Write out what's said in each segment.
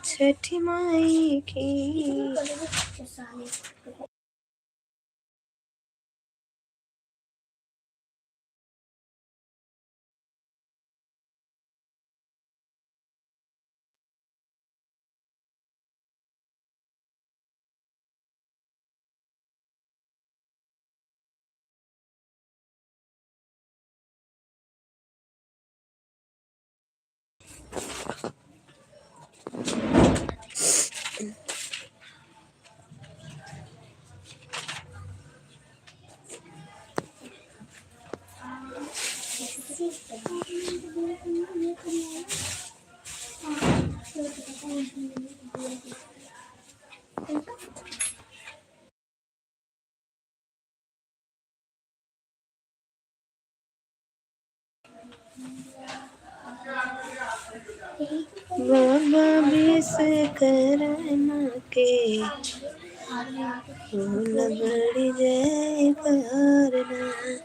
छठी माई की। बाबा विश्वकर्मा के फूल बड़ी जय करना।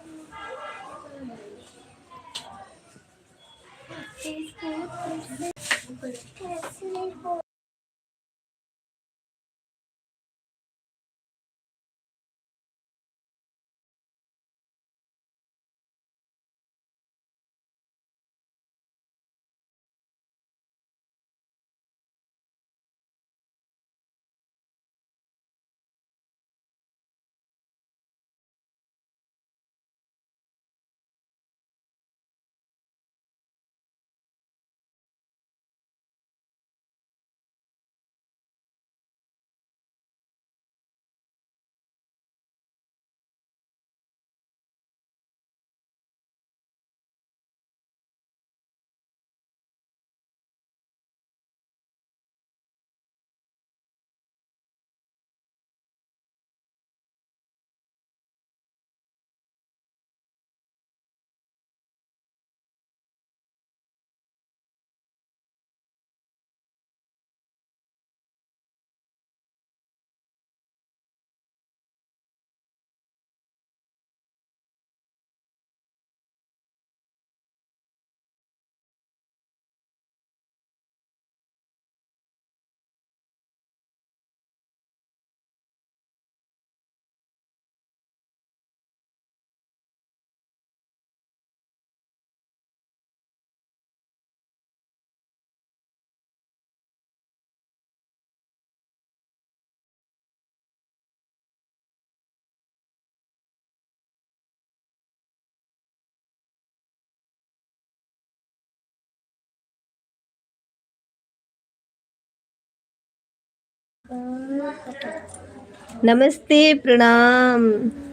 नमस्ते, प्रणाम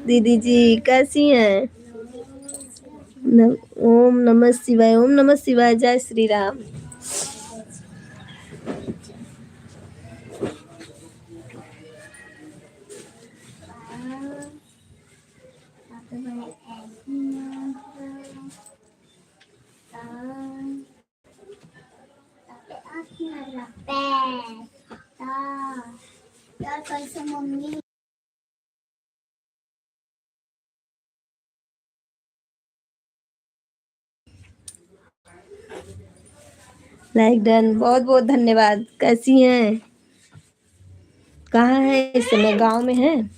दीदी जी, कैसी हैं? ओम नमः शिवाय, ओम नमः शिवाय, जय श्री राम। लाइक डन, बहुत बहुत धन्यवाद। कैसी हैं? कहाँ हैं इस समय? गांव में हैं?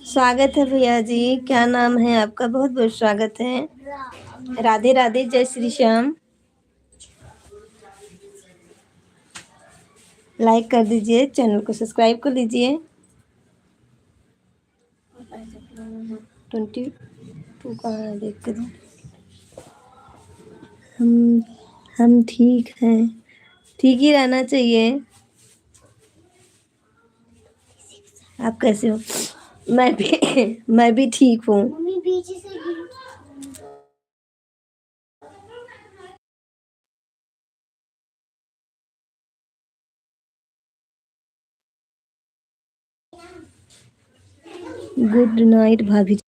स्वागत है भैया जी, क्या नाम है आपका? बहुत बहुत स्वागत है। राधे राधे, जय श्री श्याम। लाइक कर दीजिए, चैनल को सब्सक्राइब कर लीजिए। 22 कहाँ है देख कर। हम ठीक हैं, ठीक ही रहना चाहिए। आप कैसे हो? मैं भी मैं भी ठीक हूँ। गुड नाइट भाभी।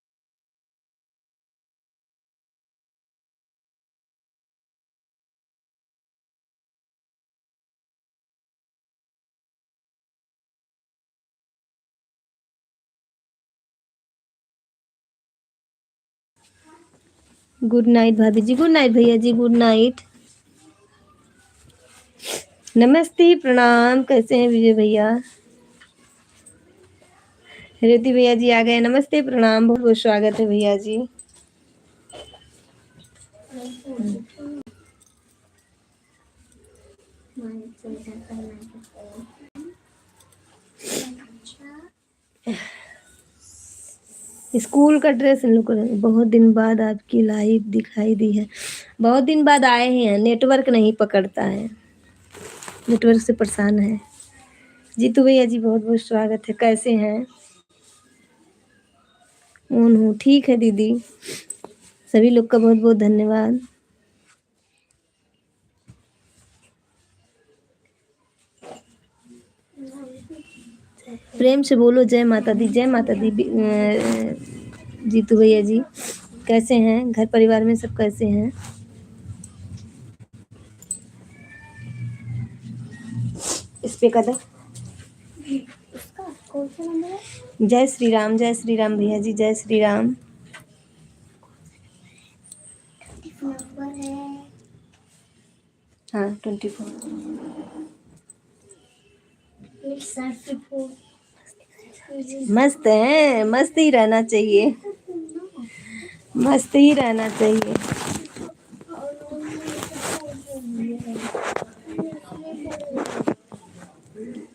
गुड नाइट भाभी जी, गुड नाइट भैया जी, गुड नाइट। नमस्ते, प्रणाम, कैसे हैं विजय भैया? रेवती भैया जी आ गए, नमस्ते प्रणाम, बहुत बहुत स्वागत है भैया जी। स्कूल का ड्रेस इन लोग को बहुत दिन बाद आपकी लाइव दिखाई दी है। बहुत दिन बाद आए हैं, नेटवर्क नहीं पकड़ता है, नेटवर्क से परेशान है। जीतू भैया जी बहुत बहुत स्वागत है, कैसे हैं? हूँ ठीक है दीदी, सभी लोग का बहुत बहुत धन्यवाद। प्रेम से बोलो जय माता दी, जय माता दी। जीतू भैया जी कैसे हैं? घर परिवार में सब कैसे हैं? इस पे कदम जय श्री राम, जय श्री राम भैया जी, जय श्री राम। हाँ 24। मस्त है, मस्त ही रहना चाहिए, मस्त ही रहना चाहिए।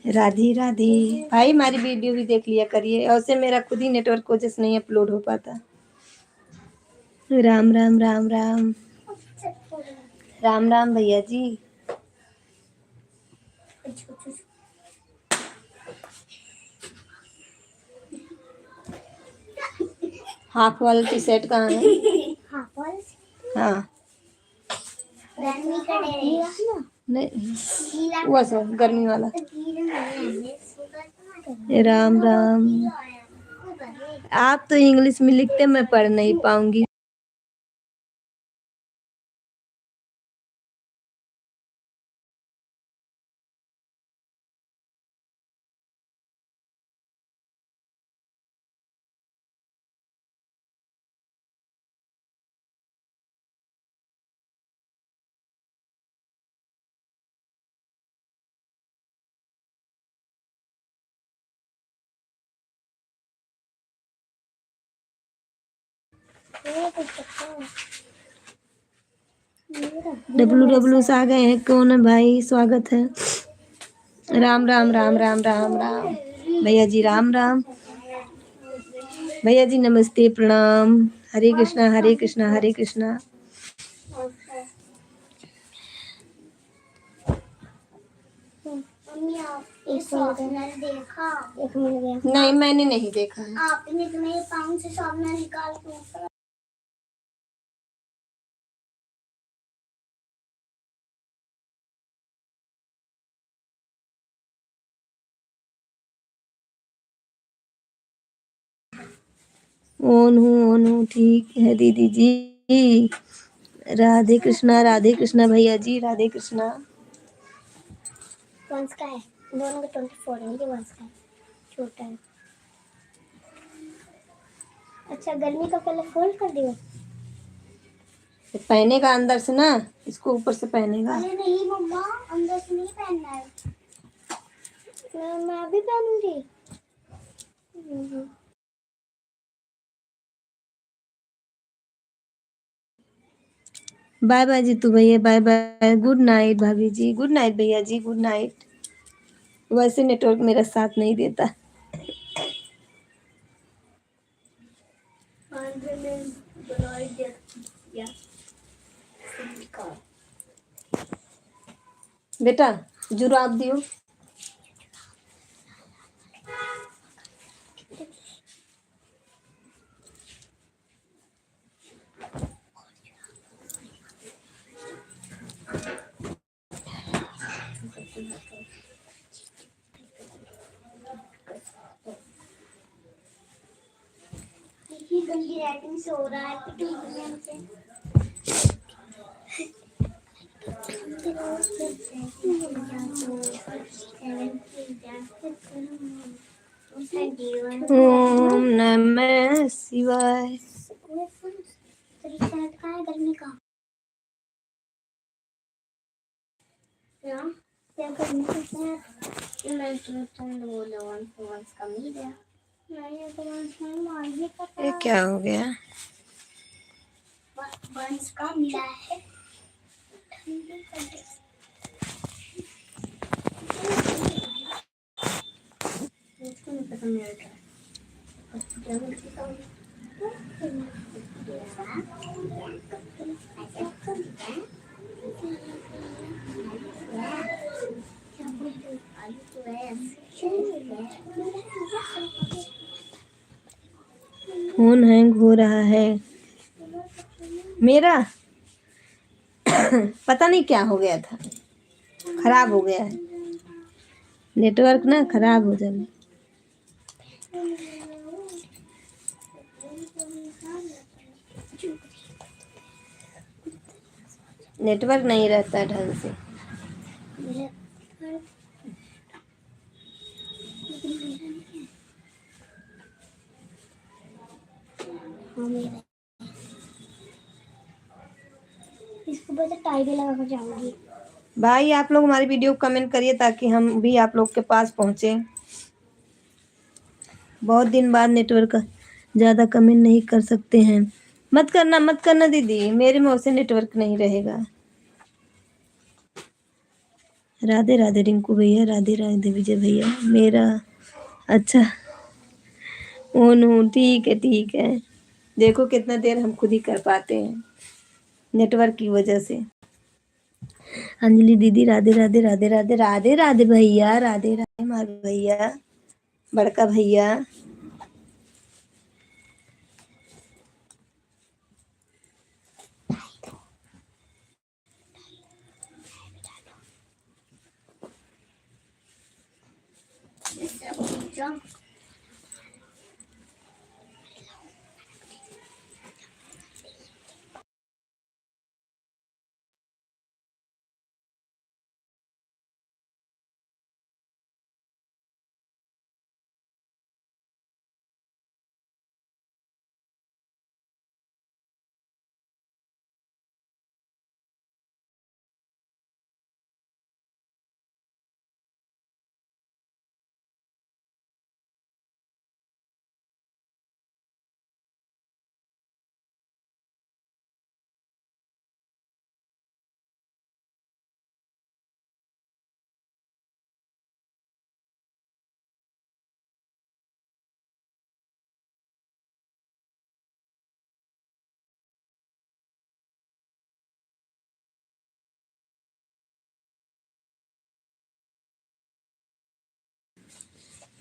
राधी राधी भाई, हमारी वीडियो भी देख लिया करिए, और से मेरा खुद ही नेटवर्क वजह से नहीं अपलोड हो पाता। राम राम राम राम राम राम भैया जी। हाफ वाला टी शर्ट कहाँ है? हाँ नहीं, वो सब गर्मी वाला। राम राम। आप तो इंग्लिश में लिखते, मैं पढ़ नहीं पाऊंगी। डब्लू से आ गए हैं, कौन है भाई? स्वागत है। राम राम राम राम राम राम भैया जी, राम राम भैया जी, नमस्ते प्रणाम। हरे कृष्णा हरे कृष्णा हरे कृष्णा। नहीं मैंने नहीं देखा है। आपने तो मेरे पाउंड से शॉर्पनर निकाल के ओन हूँ, ठीक है दीदी जी। राधे कृष्णा भैया जी, राधे कृष्णा। वंश का है, दोनों का 24 है, ये वंश का है, छोटा है। अच्छा गर्मी का पहले फोल्ड कर दियो, पहनेगा अंदर से ना, इसको ऊपर से पहनेगा। अरे नहीं मम्मा, अंदर से नहीं पहनना है। मैं अभी पहनूंगी। बाय बाय जीतू भैया, बाय बाय, गुड नाइट भाभी जी, गुड नाइट भैया जी, गुड नाइट। वैसे नेटवर्क मेरा साथ नहीं देता। बेटा जुराब दियो। गंदी राइटिंग से हो रहा है, ओम नमः शिवाय। रिचार्ज कहाँ है गर्मी का? क्या क्या करने को है? मैं तुम बोलो 1 for 1 का मिल गया। नहीं तो 1 for 1 मार ही पता ये क्या हो गया? 1 का मिला है। ठंडी कर दे। मुझको नहीं पता मेरा क्या है। अब क्या मुझे तो फोन हैंग हो रहा है मेरा। पता नहीं क्या हो गया था, खराब हो गया है नेटवर्क ना, खराब हो जाए। नेटवर्क नहीं रहता ढंग से। इसको बस टाइगर लगा कर जाऊंगी। भाई आप लोग हमारी वीडियो को कमेंट करिए ताकि हम भी आप लोग के पास पहुंचे। बहुत दिन बाद नेटवर्क ज़्यादा कमेंट नहीं कर सकते हैं। मत करना मत करना दीदी, मेरे मुँह से नेटवर्क नहीं रहेगा। राधे राधे रिंकू भैया, राधे राधे विजय भैया। मेरा अच्छा ओनू, ठीक है ठीक है। देखो कितना देर हम खुद ही कर पाते हैं नेटवर्क की वजह से। अंजलि दीदी राधे राधे राधे राधे राधे राधे भैया, राधे राधे हमारे भैया, बड़का भैया। जंप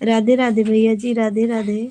राधे राधे भैया जी, राधे राधे।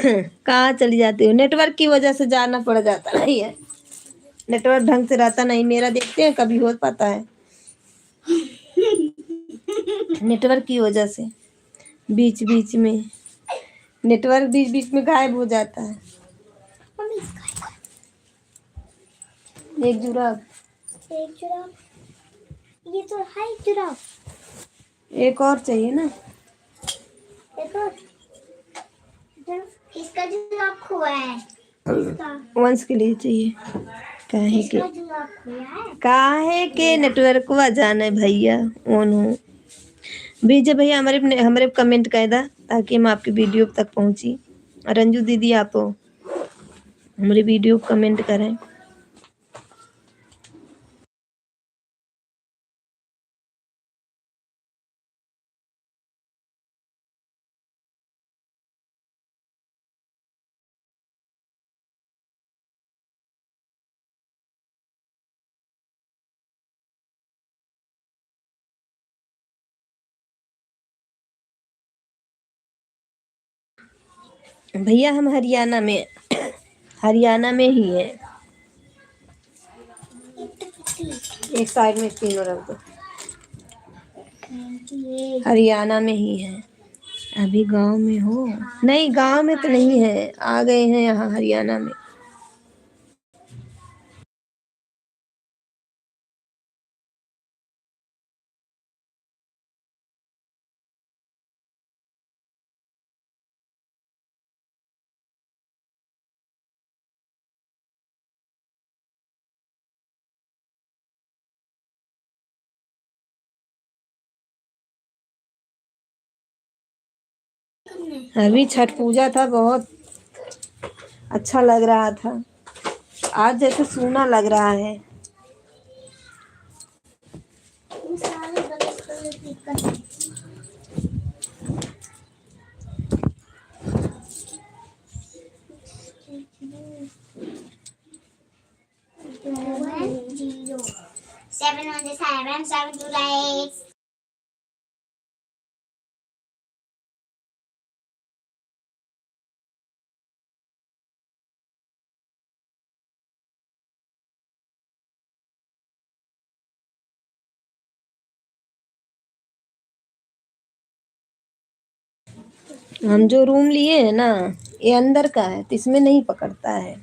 कहाँ चली जाती हो? नेटवर्क की वजह से जाना पड़ जाता नहीं है, नेटवर्क ढंग से रहता नहीं मेरा, देखते हैं कभी हो पाता है नेटवर्क की वजह से बीच बीच में नेटवर्क बीच बीच में गायब हो जाता है। मम्मी इसका एक जुराब, एक जुराब, ये तो है एक जुराब, एक और चाहिए ना। एक और इसका जुराब खोया है, इसका वंश के लिए चाहिए। काहे के इसका जुराब खोया है। काहे के नेटवर्क को जाना है भैया ऑन हो भेजे भैया, हमारे हमारे कमेंट कर दा ताकि हम आपकी वीडियो तक पहुंची। रंजू दीदी आप हमारी वीडियो कमेंट करें। भैया हम हरियाणा में ही हैं। एक साइड में तीनों रख दो। हरियाणा में ही है। अभी गांव में हो? नहीं गांव में तो नहीं है, आ गए हैं यहाँ हरियाणा में। अभी छठ पूजा था, बहुत अच्छा लग रहा था। आज जैसे सूना लग रहा है। Seven on the seven, seven to the eight. हम जो रूम लिए हैं ना, ये अंदर का है तो इसमें नहीं पकड़ता है।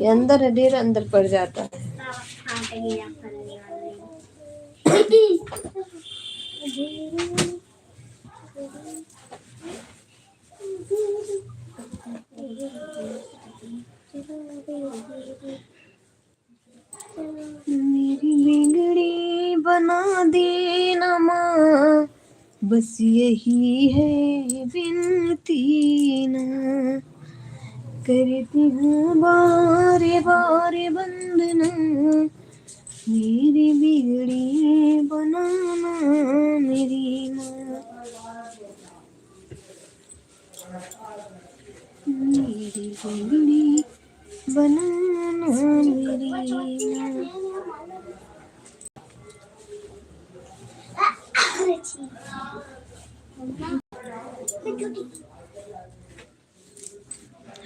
ये अंदर है, ढेर अंदर पड़ जाता है। मेरी बिगड़ी बना देना माँ, बस यही है विनती ना, करती हूँ बारे बारे बंदना, मेरी बिगड़ी बनाना मेरी माँ, मेरी बिगड़ी बनाना मेरी माँ।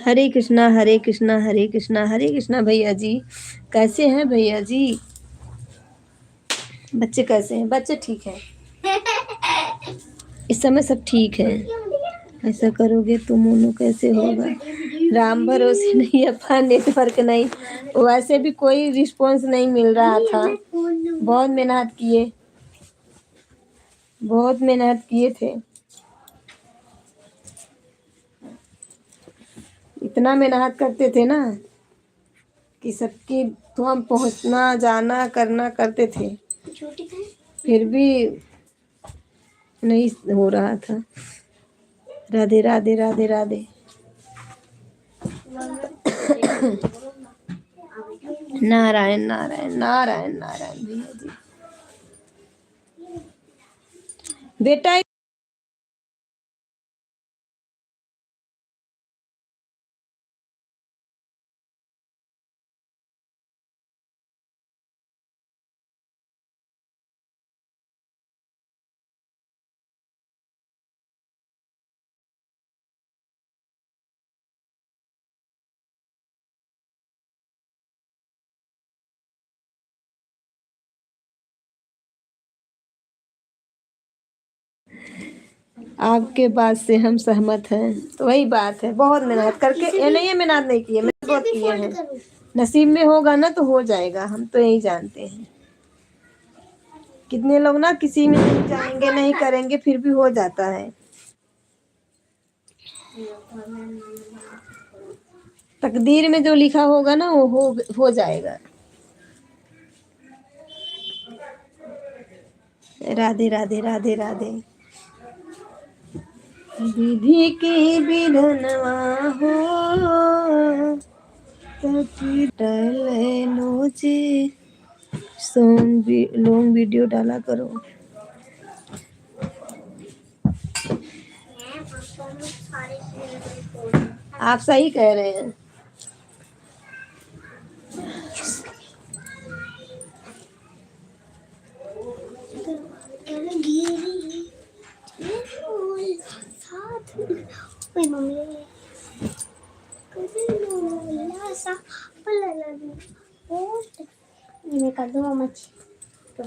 हरे कृष्णा हरे कृष्णा हरे कृष्णा हरे कृष्णा। भैया जी कैसे हैं? भैया जी बच्चे कैसे हैं? बच्चे ठीक हैं, इस समय सब ठीक है। ऐसा करोगे तो मोनू कैसे होगा? राम भरोसे नहीं अपना नेटवर्क नहीं, वैसे भी कोई रिस्पॉन्स नहीं मिल रहा था। बहुत मेहनत किए थे, इतना मेहनत करते थे ना कि सबकी तो हम पहुंचना जाना करना करते थे, फिर भी नहीं हो रहा था। राधे राधे राधे राधे। नारायण नारायण नारायण नारायण। भैया जी बेटा आपके बात से हम सहमत हैं। तो वही बात है, बहुत मेहनत करके ये नहीं है, मेहनत नहीं की है, मेहनत बहुत किए हैं। नसीब में होगा ना तो हो जाएगा, हम तो यही जानते हैं। कितने लोग ना किसी में नहीं जाएंगे, नहीं करेंगे, फिर भी हो जाता है। तकदीर में जो लिखा होगा ना वो हो जाएगा। राधे राधे राधे राधे। विधि की विधनवा हो टले नोचे। लॉन्ग वीडियो डाला करो। आप सही कह रहे हैं। मैं कर दूंगा मच्छी तो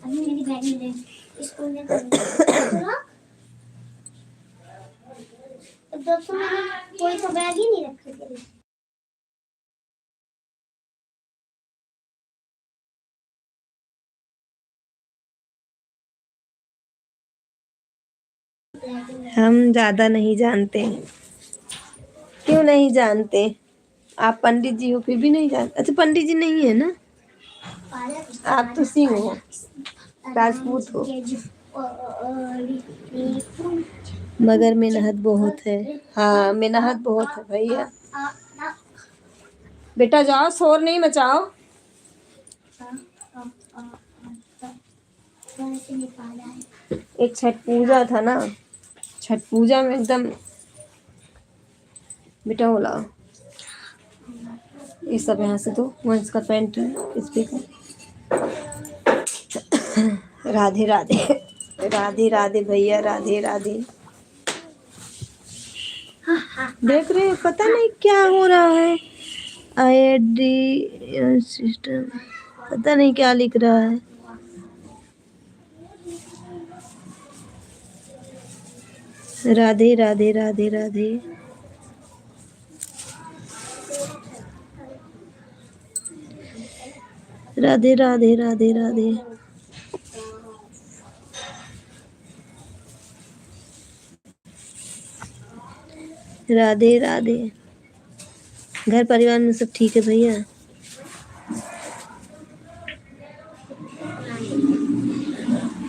अभी मेरी बैग नहीं दे स्कूल में दोस्तों मैंने कोई तो बैग ही नहीं रखा तेरे हम ज्यादा नहीं जानते। क्यों नहीं जानते? आप पंडित जी हो फिर भी नहीं जानते? अच्छा पंडित जी नहीं है ना, आप तो सिंह हो, राजपूत हो। मगर मेहनत बहुत है। हाँ मेहनत बहुत है भैया। बेटा जाओ, शोर नहीं मचाओ। एक छठ पूजा था ना, छठ पूजा में एकदम। बेटा वो लाओ ये सब यहाँ से दो। वंश का पैंट इस पे का। राधे राधे राधे राधे भैया, राधे राधे। देख रहे हैं, पता नहीं क्या हो रहा है। आईडी सिस्टम पता नहीं क्या लिख रहा है। राधे राधे राधे राधे। राधे राधे राधे राधे। राधे राधे। घर परिवार में सब ठीक है भैया?